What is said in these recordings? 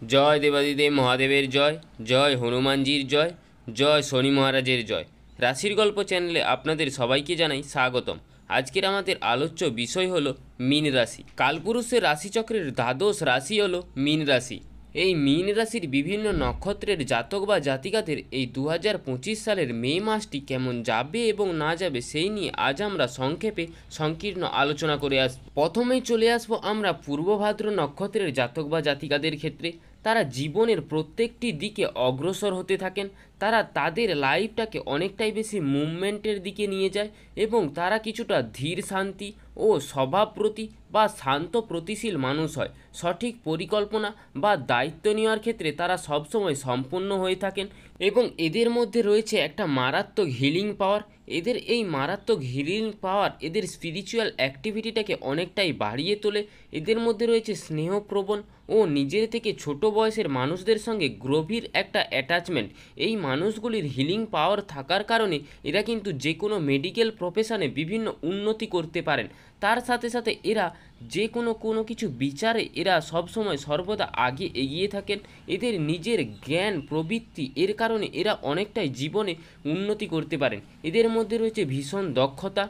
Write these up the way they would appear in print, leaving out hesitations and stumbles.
জয় দেবাদিদেব মহাদেবের জয়, জয় হনুমানজির জয়, জয় শনি মহারাজের জয়। রাশির গল্প চ্যানেলে আপনাদের সবাইকে জানাই স্বাগতম। আজকের আমাদের আলোচ্য বিষয় হলো মীন রাশি। কালপুরুষের রাশিচক্রের দ্বাদশ রাশি হলো মীন রাশি। এই মীন রাশির বিভিন্ন নক্ষত্রের জাতক বা জাতিকাদের এই 2025 সালের মে মাসটি কেমন যাবে এবং না যাবে সেই নিয়ে আজ আমরা সংক্ষেপে সংকীর্ণ আলোচনা করে আসব। প্রথমেই চলে আসবো আমরা পূর্ব ভাদ্র নক্ষত্রের জাতক বা জাতিকাদের ক্ষেত্রে। তারা জীবনের প্রত্যেকটি দিকে অগ্রসর হতে থাকেন। তারা তাদের লাইফটাকে অনেকটাই বেশি মুভমেন্টের দিকে নিয়ে যায় এবং তারা কিছুটা ধীর শান্তি ও স্বভাবপ্রতি বা শান্ত প্রতিশীল মানুষ হয়। সঠিক পরিকল্পনা বা দায়িত্ব নেওয়ার ক্ষেত্রে তারা সবসময় সম্পন্ন হয়ে থাকেন এবং এদের মধ্যে রয়েছে একটা মারাত্মক হিলিং পাওয়ার। এদের এই মারাত্মক হিলিং পাওয়ার এদের স্পিরিচুয়াল অ্যাক্টিভিটিটাকে অনেকটাই বাড়িয়ে তোলে। এদের মধ্যে রয়েছে স্নেহপ্রবণ ও নিজের থেকে ছোট বয়সের মানুষদের সঙ্গে গভীর একটা অ্যাটাচমেন্ট। এই মানুষগুলির হিলিং পাওয়ার থাকার কারণে এরা কিন্তু যে কোনো মেডিকেল প্রফেশনে বিভিন্ন উন্নতি করতে পারেন। তার সাথে সাথে এরা যে কোনো কিছু বিচারে এরা সবসময় সর্বদা আগে এগিয়ে থাকেন। এদের নিজের জ্ঞান প্রবৃত্তি এর কারণে এরা অনেকটাই জীবনে উন্নতি করতে পারেন। এদের মধ্যে রয়েছে ভীষণ দক্ষতা।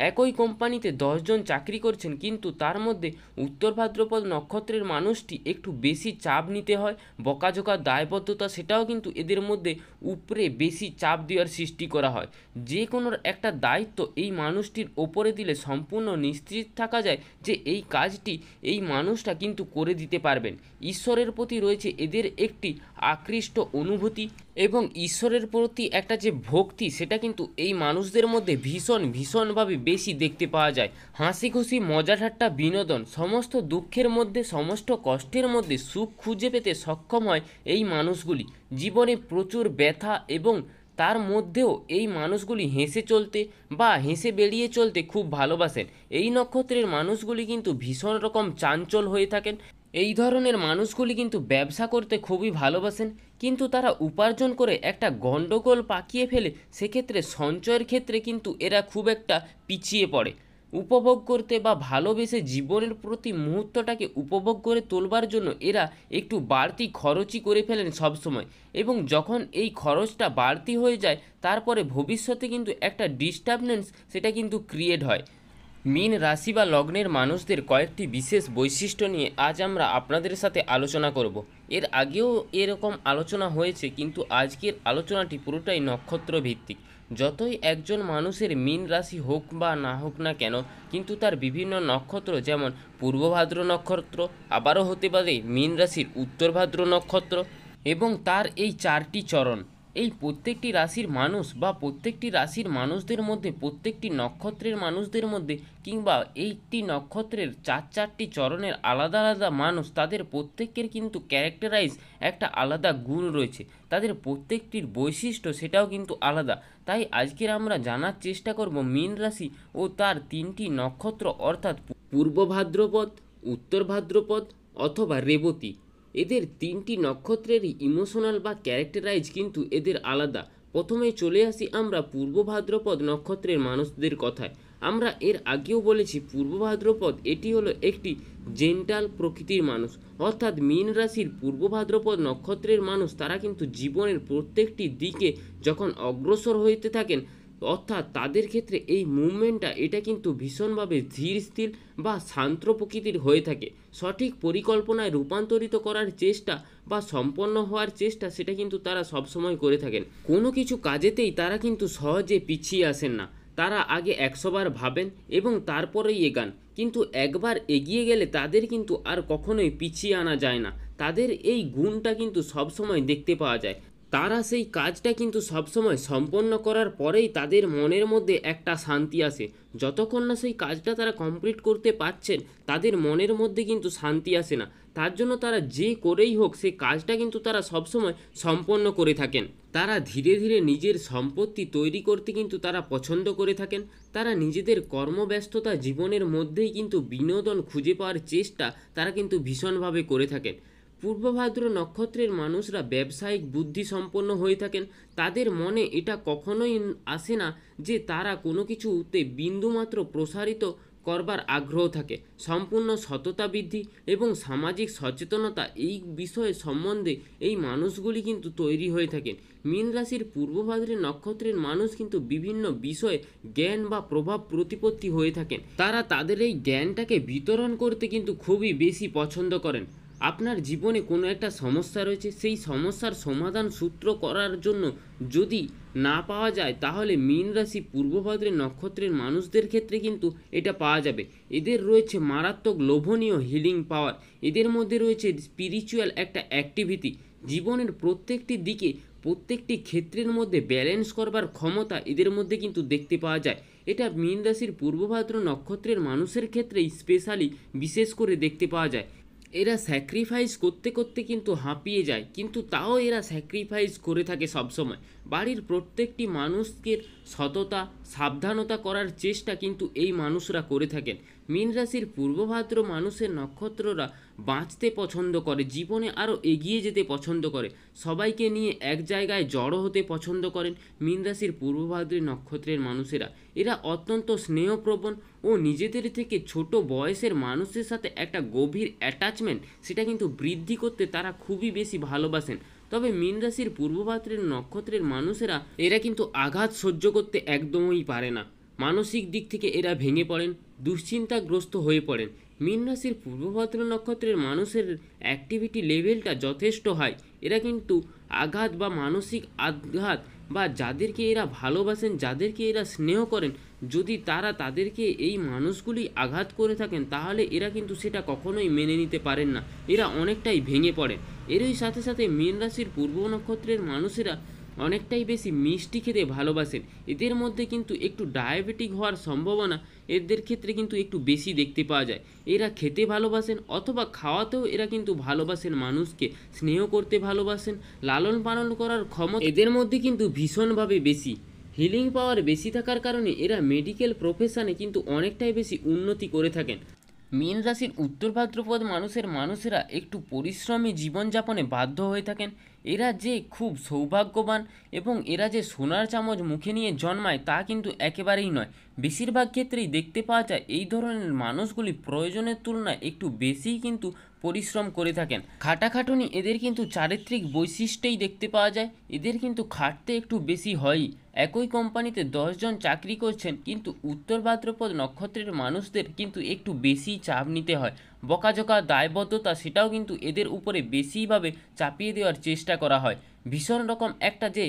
একই কোম্পানিতে 10 জন চাকরি করছেন, কিন্তু তার মধ্যে উত্তর ভাদ্রপদ নক্ষত্রের মানুষটি একটু বেশি চাপ নিতে হয়। বকাঝকা দায়বদ্ধতা সেটাও কিন্তু এদের মধ্যে উপরে বেশি চাপ দেওয়ার সৃষ্টি করা হয়। যে কোনো একটা দায়িত্ব এই মানুষটির ওপরে দিলে সম্পূর্ণ নিশ্চিত থাকা যায় যে এই কাজটি এই মানুষটা কিন্তু করে দিতে পারবেন। ঈশ্বরের প্রতি রয়েছে এদের একটি আকৃষ্ট অনুভূতি এবং ঈশ্বরের প্রতি একটা যে ভক্তি সেটা কিন্তু এই মানুষদের মধ্যে ভীষণভাবে বেশি দেখতে পাওয়া যায়। হাসি খুশি মজা ঠাট্টা বিনোদন, সমস্ত দুঃখের মধ্যে সমস্ত কষ্টের মধ্যে সুখ খুঁজে পেতে সক্ষম হয় এই মানুষগুলি। জীবনে প্রচুর ব্যথা এবং তার মধ্যেও এই মানুষগুলি হেসে চলতে বা হেসে বেরিয়ে চলতে খুব ভালোবাসেন। এই নক্ষত্রের মানুষগুলি কিন্তু ভীষণ রকম চাঞ্চল হয়ে থাকেন। এই ধরনের মানুষগুলি কিন্তু ব্যবসা করতে খুবই ভালোবাসেন, কিন্তু তারা উপার্জন করে একটা গণ্ডগোল পাকিয়ে ফেলে সেক্ষেত্রে সঞ্চয়ের ক্ষেত্রে কিন্তু এরা খুব একটা পিছিয়ে পড়ে। উপভোগ করতে বা ভালোবেসে জীবনের প্রতি মুহূর্তটাকে উপভোগ করে তোলবার জন্য এরা একটু বাড়তি খরচই করে ফেলেন সবসময়, এবং যখন এই খরচটা বাড়তি হয়ে যায় তারপরে ভবিষ্যতে কিন্তু একটা ডিস্টার্বেন্স সেটা কিন্তু ক্রিয়েট হয়। মীন রাশি বা লগ্নের মানুষদের কয়েকটি বিশেষ বৈশিষ্ট্য নিয়ে আজ আমরা আপনাদের সাথে আলোচনা করব। এর আগেও এরকম আলোচনা হয়েছে, কিন্তু আজকের আলোচনাটি পুরোটাই নক্ষত্র ভিত্তিক। যতই একজন মানুষের মীন রাশি হোক বা না হোক না কেন, কিন্তু তার বিভিন্ন নক্ষত্র, যেমন পূর্ব ভাদ্র নক্ষত্র, আবারও হতে পারে মীন রাশির উত্তর ভাদ্র নক্ষত্র, এবং তার এই 4টি চরণ। এই প্রত্যেকটি রাশির মানুষ বা প্রত্যেকটি রাশির মানুষদের মধ্যে, প্রত্যেকটি নক্ষত্রের মানুষদের মধ্যে, কিংবা এইটি নক্ষত্রের 4টি চরণের আলাদা আলাদা মানুষ, তাদের প্রত্যেকের কিন্তু ক্যারেক্টারাইজ একটা আলাদা গুণ রয়েছে। তাদের প্রত্যেকটির বৈশিষ্ট্য সেটাও কিন্তু আলাদা। তাই আজকের আমরা জানার চেষ্টা করব মীন রাশি ও তার 3টি নক্ষত্র, অর্থাৎ পূর্ব ভাদ্রপদ, উত্তর ভাদ্রপদ অথবা রেবতী। এদের 3টি নক্ষত্রেরই ইমোশনাল বা ক্যারেক্টারাইজ কিন্তু এদের আলাদা। প্রথমে চলে আসি আমরা পূর্ব ভাদ্রপদ নক্ষত্রের মানুষদের কথায়। আমরা এর আগেও বলেছি পূর্ব ভাদ্রপদ এটি হলো একটি জেন্টাল প্রকৃতির মানুষ, অর্থাৎ মীন রাশির পূর্ব ভাদ্রপদ নক্ষত্রের মানুষ তারা কিন্তু জীবনের প্রত্যেকটি দিকে যখন অগ্রসর হইতে থাকেন, অর্থাৎ তাদের ক্ষেত্রে এই মুভমেন্টটা এটা কিন্তু ভীষণভাবে ধীর স্থির বা শান্ত প্রকৃতির হয়ে থাকে। সঠিক পরিকল্পনায় রূপান্তরিত করার চেষ্টা বা সম্পন্ন হওয়ার চেষ্টা সেটা কিন্তু তারা সবসময় করে থাকেন। কোনো কিছু কাজেতেই তারা কিন্তু সহজে পিছিয়ে আসেন না। তারা আগে 100 বার ভাবেন এবং তারপরেই এগান, কিন্তু একবার এগিয়ে গেলে তাদের কিন্তু আর কখনোই পিছিয়ে আনা যায় না। তাদের এই গুণটা কিন্তু সবসময় দেখতে পাওয়া যায়। তারা সেই কাজটা কিন্তু সবসময় সম্পন্ন করার পরেই তাদের মনের মধ্যে একটা শান্তি আসে। যতক্ষণ না সেই কাজটা তারা কমপ্লিট করতে পারছেন, তাদের মনের মধ্যে কিন্তু শান্তি আসে না। তার জন্য তারা যে করেই হোক সেই কাজটা কিন্তু তারা সবসময় সম্পন্ন করে থাকেন। তারা ধীরে ধীরে নিজের সম্পত্তি তৈরি করতে কিন্তু তারা পছন্দ করে থাকেন। তারা নিজেদের কর্মব্যস্ততা জীবনের মধ্যেই কিন্তু বিনোদন খুঁজে পাওয়ার চেষ্টা তারা কিন্তু ভীষণভাবে করে থাকেন। পূর্ব ভাদ্র নক্ষত্রের মানুষরা ব্যবসায়িক বুদ্ধি সম্পন্ন হয়ে থাকেন। তাদের মনে এটা কখনোই আসে না যে তারা কোনো কিছুতে বিন্দুমাত্র প্রসারিত করবার আগ্রহ থাকে, সম্পূর্ণ সততা বৃদ্ধি এবং সামাজিক সচেতনতা এই বিষয়ে সম্বন্ধে এই মানুষগুলি কিন্তু তৈরি হয়ে থাকেন। মীন রাশির পূর্ব ভাদ্রের নক্ষত্রের মানুষ কিন্তু বিভিন্ন বিষয়ে জ্ঞান বা প্রভাব প্রতিপত্তি হয়ে থাকেন। তারা তাদের এই জ্ঞানটাকে বিতরণ করতে কিন্তু খুবই বেশি পছন্দ করেন। আপনার জীবনে কোনো একটা সমস্যা রয়েছে, সেই সমস্যার সমাধান সূত্র করার জন্য যদি না পাওয়া যায়, তাহলে মীন রাশি পূর্ব ভাদ্রের নক্ষত্রের মানুষদের ক্ষেত্রে কিন্তু এটা পাওয়া যাবে। এদের রয়েছে মারাত্মক লোভনীয় হিলিং পাওয়ার, এদের মধ্যে রয়েছে স্পিরিচুয়াল একটা অ্যাক্টিভিটি, জীবনের প্রত্যেকটি দিকে প্রত্যেকটি ক্ষেত্রের মধ্যে ব্যালেন্স করবার ক্ষমতা এদের মধ্যে কিন্তু দেখতে পাওয়া যায়। এটা মীন রাশির পূর্ব ভাদ্র নক্ষত্রের মানুষের ক্ষেত্রেই স্পেশালি বিশেষ করে দেখতে পাওয়া যায়। এরা স্যাক্রিফাইস করতে করতে কিন্তু হাঁপিয়ে যায়, কিন্তু তাও এরা স্যাক্রিফাইস করে থাকে সবসময়। বাড়ির প্রত্যেকটি মানুষকে সততা সাবধানতা করার চেষ্টা কিন্তু এই মানুষরা করে থাকেন। মীন রাশির পূর্ব ভাদ্র মানুষের নক্ষত্ররা বাঁচতে পছন্দ করে, জীবনে আরও এগিয়ে যেতে পছন্দ করে, সবাইকে নিয়ে এক জায়গায় জড়ো হতে পছন্দ করেন মীন রাশির পূর্ব ভাদ্রের নক্ষত্রের মানুষেরা। এরা অত্যন্ত স্নেহপ্রবণ ও নিজেদের থেকে ছোট বয়সের মানুষের সাথে একটা গভীর অ্যাটাচমেন্ট সেটা কিন্তু বৃদ্ধি করতে তারা খুবই বেশি ভালোবাসেন। তবে মীন রাশির পূর্ব ভাদ্রের নক্ষত্রের মানুষেরা এরা কিন্তু আঘাত সহ্য করতে একদমই পারে না, মানসিক দিক থেকে এরা ভেঙে পড়েন, দুশ্চিন্তাগ্রস্ত হয়ে পড়েন। মীন রাশির পূর্ব ভাদ্র নক্ষত্রের মানুষের অ্যাক্টিভিটি লেভেলটা যথেষ্ট হাই। এরা কিন্তু আঘাত বা মানসিক আঘাত বা যাদেরকে এরা ভালোবাসেন, যাদেরকে এরা স্নেহ করেন, যদি তারা তাদেরকে এই মানুষগুলি আঘাত করে থাকেন, তাহলে এরা কিন্তু সেটা কখনোই মেনে নিতে পারেন না, এরা অনেকটাই ভেঙে পড়েন। এরই সাথে সাথে মীন রাশির পূর্ব নক্ষত্রের মানুষেরা অনেকটাই বেশি মিষ্টি খেতে ভালোবাসেন। এদের মধ্যে কিন্তু একটু ডায়াবেটিক হওয়ার সম্ভাবনা এদের ক্ষেত্রে কিন্তু একটু বেশি দেখতে পাওয়া যায়। এরা খেতে ভালোবাসেন অথবা খাওয়াতেও এরা কিন্তু ভালোবাসেন, মানুষকে স্নেহ করতে ভালোবাসেন, লালন পালন করার ক্ষমতা এদের মধ্যে কিন্তু ভীষণভাবে বেশি। হিলিং পাওয়ার বেশি থাকার কারণে এরা মেডিকেল প্রফেশনে কিন্তু অনেকটাই বেশি উন্নতি করে থাকেন। মীন রাশির উত্তর ভাদ্রপদ মানুষেরা একটু পরিশ্রমী জীবনযাপনে বাধ্য হয়ে থাকেন। এরা যে খুব সৌভাগ্যবান এবং এরা যে সোনার চামচ মুখে নিয়ে জন্মায় তা কিন্তু একেবারেই নয়। বেশিরভাগ ক্ষেত্রেই দেখতে পাওয়া যায় এই ধরনের মানুষগুলি প্রয়োজনের তুলনায় একটু বেশিই কিন্তু পরিশ্রম করে থাকেন। খাটাখাটুনি এদের কিন্তু চারিত্রিক বৈশিষ্ট্যেই দেখতে পাওয়া যায়। এদের কিন্তু খাটতে একটু বেশি হয়ই। একই কোম্পানিতে 10 জন চাকরি করছেন, কিন্তু উত্তর ভাদ্রপদ নক্ষত্রের মানুষদের কিন্তু একটু বেশি চাপ নিতে হয়। বকাঝকা দায়বদ্ধতা সেটাও কিন্তু এদের উপরে বেশিভাবে চাপিয়ে দেওয়ার চেষ্টা করা হয়। ভীষণ রকম একটা যে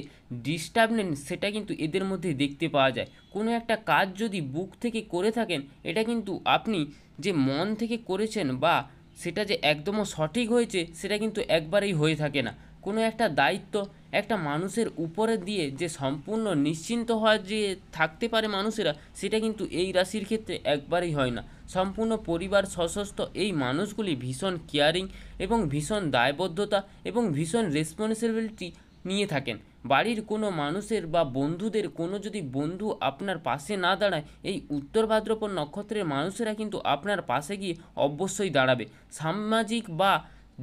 ডিস্টার্বনেস সেটা কিন্তু এদের মধ্যে দেখতে পাওয়া যায়। কোনো একটা কাজ যদি বুক থেকে করে থাকেন, এটা কিন্তু আপনি যে মন থেকে করেছেন বা সেটা যে একদমও সঠিক হয়েছে সেটা কিন্তু একবারেই হয়ে থাকে না। কোনো একটা দায়িত্ব একটা মানুষের উপরে দিয়ে যে সম্পূর্ণ নিশ্চিন্ত হওয়া যে থাকতে পারে মানুষেরা, সেটা কিন্তু এই রাশির ক্ষেত্রে একবারেই হয় না। সম্পূর্ণ পরিবার সশস্ত্র এই মানুষগুলি ভীষণ কেয়ারিং এবং ভীষণ দায়বদ্ধতা এবং ভীষণ রেসপন্সিবিলিটি নিয়ে থাকেন। বাড়ির কোনো মানুষের বা বন্ধুদের কোনো যদি বন্ধু আপনার পাশে না দাঁড়ায়, এই উত্তর ভাদ্রপদ নক্ষত্রের মানুষেরা কিন্তু আপনার পাশে গিয়ে অবশ্যই দাঁড়াবে। সামাজিক বা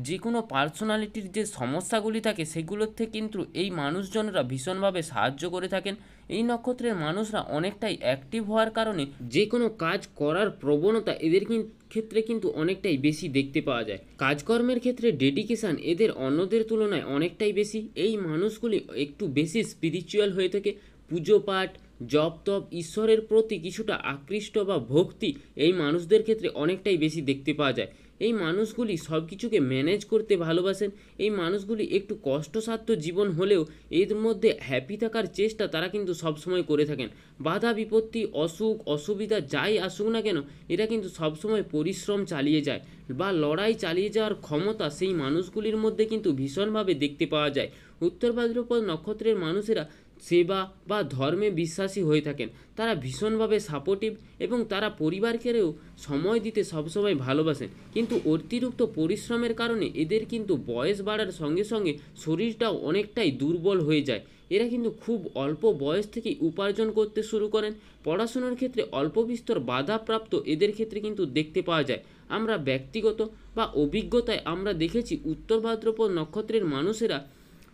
যে কোনো পার্সোনালিটির যে সমস্যাগুলি থাকে সেগুলোর থেকে কিন্তু এই মানুষজনরা ভীষণভাবে সাহায্য করে থাকেন। এই নক্ষত্রের মানুষরা অনেকটাই অ্যাক্টিভ হওয়ার কারণে যে কোনো কাজ করার প্রবণতা এদের ক্ষেত্রে কিন্তু অনেকটাই বেশি দেখতে পাওয়া যায়। কাজকর্মের ক্ষেত্রে ডেডিকেশান এদের অন্যদের তুলনায় অনেকটাই বেশি। এই মানুষগুলি একটু বেশি স্পিরিচুয়াল হয়ে থাকে। পুজো পাঠ জপ তপ ঈশ্বরের প্রতি কিছুটা আকৃষ্ট বা ভক্তি এই মানুষদের ক্ষেত্রে অনেকটাই বেশি দেখতে পাওয়া যায়। এই মানুষগুলি সব কিছুকে ম্যানেজ করতে ভালোবাসেন। এই মানুষগুলি একটু কষ্টসাধ্য জীবন হলেও এর মধ্যে হ্যাপি থাকার চেষ্টা তারা কিন্তু সবসময় করে থাকেন। বাধা বিপত্তি অসুখ অসুবিধা যাই আসুক না কেন, এরা কিন্তু সবসময় পরিশ্রম চালিয়ে যায় বা লড়াই চালিয়ে যাওয়ার ক্ষমতা সেই মানুষগুলির মধ্যে কিন্তু ভীষণভাবে দেখতে পাওয়া যায়। উত্তর ভাদ্রপদ নক্ষত্রের মানুষেরা সেবা বা ধর্মে বিশ্বাসী হয়ে থাকেন। তারা ভীষণভাবে সাপোর্টিভ এবং তারা পরিবারকেও সময় দিতে সবসময় ভালোবাসেন। কিন্তু অতিরিক্ত পরিশ্রমের কারণে এদের কিন্তু বয়স বাড়ার সঙ্গে সঙ্গে শরীরটাও অনেকটাই দুর্বল হয়ে যায়। এরা কিন্তু খুব অল্প বয়স থেকেই উপার্জন করতে শুরু করেন। পড়াশোনার ক্ষেত্রে অল্প বিস্তর বাধাপ্রাপ্ত এদের ক্ষেত্রে কিন্তু দেখতে পাওয়া যায়। আমরা ব্যক্তিগত বা অভিজ্ঞতায় আমরা দেখেছি উত্তর ভাদ্রপদ নক্ষত্রের মানুষেরা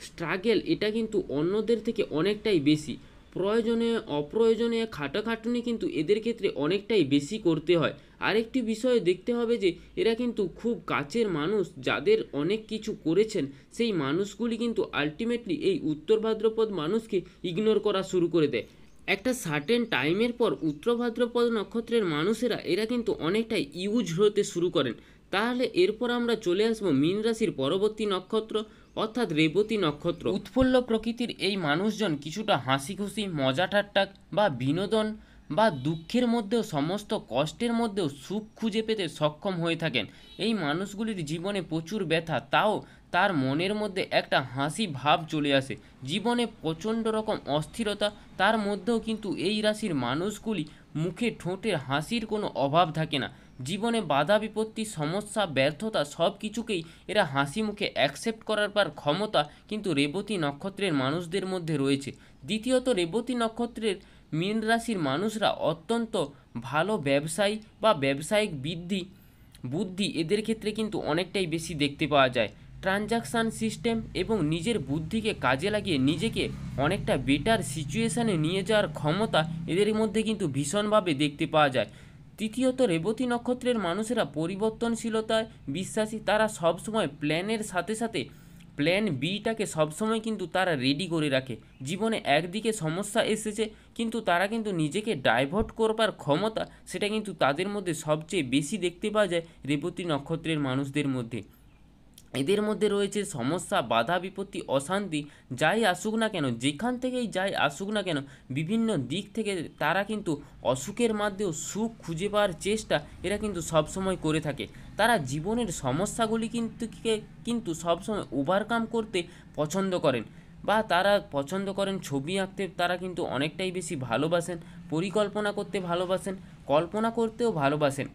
স্ট্রাগেল এটা কিন্তু অন্যদের থেকে অনেকটাই বেশি। প্রয়োজনে অপ্রয়োজনে খাটাখাটুনি কিন্তু এদের ক্ষেত্রে অনেকটাই বেশি করতে হয়। আরেকটি বিষয় দেখতে হবে যে এরা কিন্তু খুব কাছের মানুষ যাদের অনেক কিছু করেছেন, সেই মানুষগুলি কিন্তু আলটিমেটলি এই উত্তর ভাদ্রপদ মানুষকে ইগনোর করা শুরু করে দেয়। একটা সার্টেন টাইমের পর উত্তর ভাদ্রপদ নক্ষত্রের মানুষেরা এরা কিন্তু অনেকটাই ইউজ হতে শুরু করেন। তাহলে এরপর আমরা চলে আসবো মীন রাশির পরবর্তী নক্ষত্র অর্থাৎ রেবতী নক্ষত্র। উৎফুল্ল প্রকৃতির এই মানুষজন কিছুটা হাসি খুশি, মজা ঠাট্টা বা বিনোদন বা দুঃখের মধ্যেও, সমস্ত কষ্টের মধ্যেও সুখ খুঁজে পেতে সক্ষম হয়ে থাকেন। এই মানুষগুলির জীবনে প্রচুর ব্যথা, তাও তার মনের মধ্যে একটা হাসি ভাব চলে আসে। জীবনে প্রচণ্ড রকম অস্থিরতা, তার মধ্যেও কিন্তু এই রাশির মানুষগুলি মুখে ঠোঁটের হাসির কোনো অভাব থাকে না। জীবনে বাধা বিপত্তি, সমস্যা, ব্যর্থতা সব কিছুকেই এরা হাসি মুখে অ্যাকসেপ্ট করার পর ক্ষমতা কিন্তু রেবতী নক্ষত্রের মানুষদের মধ্যে রয়েছে। দ্বিতীয়ত, রেবতী নক্ষত্রের মীন রাশির মানুষরা অত্যন্ত ভালো ব্যবসায়ী বা ব্যবসায়িক বুদ্ধি এদের ক্ষেত্রে কিন্তু অনেকটাই বেশি দেখতে পাওয়া যায়। ট্রানজাকশান সিস্টেম এবং নিজের বুদ্ধিকে কাজে লাগিয়ে নিজেকে অনেকটা বেটার সিচুয়েশানে নিয়ে যাওয়ার ক্ষমতা এদের মধ্যে কিন্তু ভীষণভাবে দেখতে পাওয়া যায়। তৃতীয়ত, রেবতী নক্ষত্রের মানুষেরা পরিবর্তনশীলতায় বিশ্বাসী। তারা সবসময় প্ল্যানের সাথে সাথে প্ল্যান বিটাকে সবসময় কিন্তু তারা রেডি করে রাখে। জীবনে একদিকে সমস্যা এসেছে, কিন্তু তারা কিন্তু নিজেকে ডাইভার্ট করবার ক্ষমতা সেটা কিন্তু তাদের মধ্যে সবচেয়ে বেশি দেখতে পাওয়া যায় রেবতী নক্ষত্রের মানুষদের মধ্যে। এদের মধ্যে রয়েছে সমস্যা, বাধা বিপত্তি, অশান্তি যাই আসুক না কেন, যেখান থেকেই যাই আসুক না কেন, বিভিন্ন দিক থেকে তারা কিন্তু অসুখের মধ্যেও সুখ খুঁজে পাওয়ার চেষ্টা এরা কিন্তু সবসময় করে থাকে। তারা জীবনের সমস্যাগুলি কিন্তু সবসময় ওভারকাম করতে পছন্দ করেন, বা তারা পছন্দ করেন ছবি আঁকতে। তারা কিন্তু অনেকটাই বেশি ভালোবাসেন, পরিকল্পনা করতে ভালোবাসেন, কল্পনা করতেও ভালোবাসেন।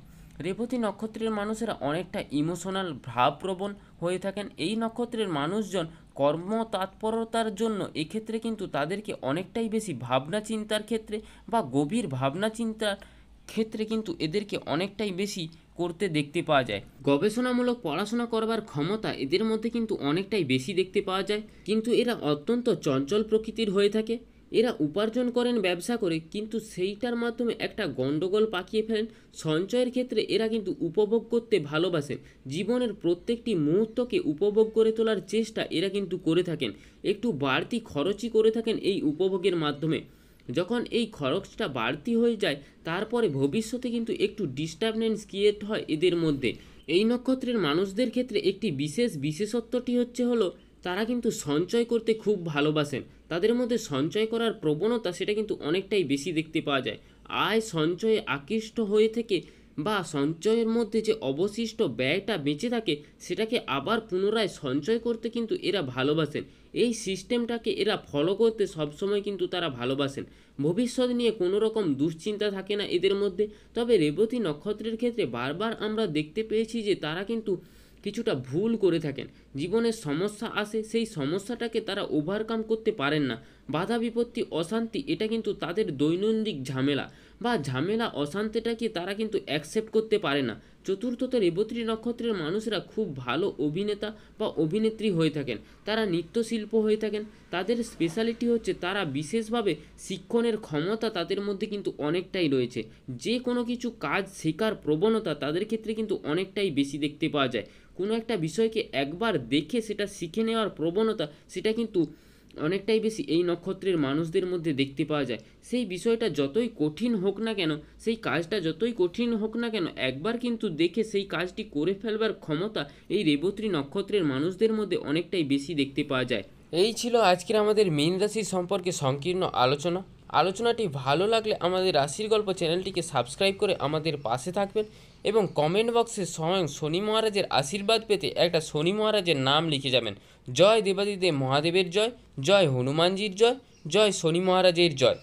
রেবতী নক্ষত্রের মানুষেরা অনেকটা ইমোশনাল, ভাবপ্রবণ হয়ে থাকেন। এই নক্ষত্রের মানুষজন কর্মতৎপরতার জন্য এক্ষেত্রে কিন্তু তাদেরকে অনেকটাই বেশি ভাবনা চিন্তার ক্ষেত্রে বা গভীর ভাবনা চিন্তার ক্ষেত্রে কিন্তু এদেরকে অনেকটাই বেশি করতে দেখতে পাওয়া যায়। গবেষণামূলক পড়াশোনা করবার ক্ষমতা এদের মধ্যে কিন্তু অনেকটাই বেশি দেখতে পাওয়া যায়। কিন্তু এরা অত্যন্ত চঞ্চল প্রকৃতির হয়ে থাকে। এরা উপার্জন করেন ব্যবসা করে, কিন্তু সেইটার মাধ্যমে একটা গণ্ডগোল পাকিয়ে ফেলেন। সঞ্চয়ের ক্ষেত্রে এরা কিন্তু উপভোগ করতে ভালোবাসেন। জীবনের প্রত্যেকটি মুহূর্তকে উপভোগ করে তোলার চেষ্টা এরা কিন্তু করে থাকেন। একটু বাড়তি খরচই করে থাকেন এই উপভোগের মাধ্যমে। যখন এই খরচটা বাড়তি হয়ে যায়, তারপরে ভবিষ্যতে কিন্তু একটু ডিস্টারবেন্স ক্রিয়েট হয় এদের মধ্যে। এই নক্ষত্রের মানুষদের ক্ষেত্রে একটি বিশেষত্বটি হলো তারা কিন্তু সঞ্চয় করতে খুব ভালোবাসেন। তাদের মধ্যে সঞ্চয় করার প্রবণতা সেটা কিন্তু অনেকটাই বেশি দেখতে পাওয়া যায়। আয় সঞ্চয়ে আকৃষ্ট হয়ে থেকে বা সঞ্চয়ের মধ্যে যে অবশিষ্ট ব্যয়টা বেঁচে থাকে সেটাকে আবার পুনরায় সঞ্চয় করতে কিন্তু এরা ভালোবাসেন। এই সিস্টেমটাকে এরা ফলো করতে সবসময় কিন্তু তারা ভালোবাসেন। ভবিষ্যৎ নিয়ে কোনো রকম দুশ্চিন্তা থাকে না এদের মধ্যে। তবে রেবতী নক্ষত্রের ক্ষেত্রে বারবার আমরা দেখতে পেয়েছি যে তারা কিন্তু কিছুটা ভুল করে থাকেন। জীবনের সমস্যা আসে, সেই সমস্যাটাকে তারা ওভারকাম করতে পারেন না। বাধা বিপত্তি, অশান্তি এটা কিন্তু তাদের দৈনন্দিন ঝামেলা বা অশান্তিটাকে তারা কিন্তু অ্যাকসেপ্ট করতে পারে না। চতুর্থত, রেবতী নক্ষত্রের মানুষরা খুব ভালো অভিনেতা বা অভিনেত্রী হয়ে থাকেন। তারা নৃত্যশিল্প হয়ে থাকেন। তাদের স্পেশালিটি হচ্ছে তারা বিশেষভাবে শিক্ষণের ক্ষমতা তাদের মধ্যে কিন্তু অনেকটাই রয়েছে। যে কোনো কিছু কাজ শেখার প্রবণতা তাদের ক্ষেত্রে কিন্তু অনেকটাই বেশি দেখতে পাওয়া যায়। কোনো একটা বিষয়কে একবার দেখে সেটা শিখে নেওয়ার প্রবণতা সেটা কিন্তু অনেকটাই বেশি এই নক্ষত্রের মানুষদের মধ্যে দেখতে পাওয়া যায়। সেই বিষয়টা যতই কঠিন হোক না কেন, সেই কাজটা যতই কঠিন হোক না কেন, একবার কিন্তু দেখে সেই কাজটি করে ফেলবার ক্ষমতা এই রেবতী নক্ষত্রের মানুষদের মধ্যে অনেকটাই বেশি দেখতে পাওয়া যায়। এই ছিল আজকের আমাদের মীন রাশি সম্পর্কে সংকীর্ণ আলোচনা। আলোচনাটি ভালো লাগলে আমাদের রাশির গল্প চ্যানেলটিকে সাবস্ক্রাইব করে আমাদের পাশে থাকবেন এবং কমেন্ট বক্সে স্বয়ং শনি মহারাজের আশীর্বাদ পেতে একটা শনি মহারাজের নাম লিখে যাবেন। জয় দেবাদিদেব মহাদেবের জয়, জয় হনুমানজির জয়, জয় শনি মহারাজের জয়।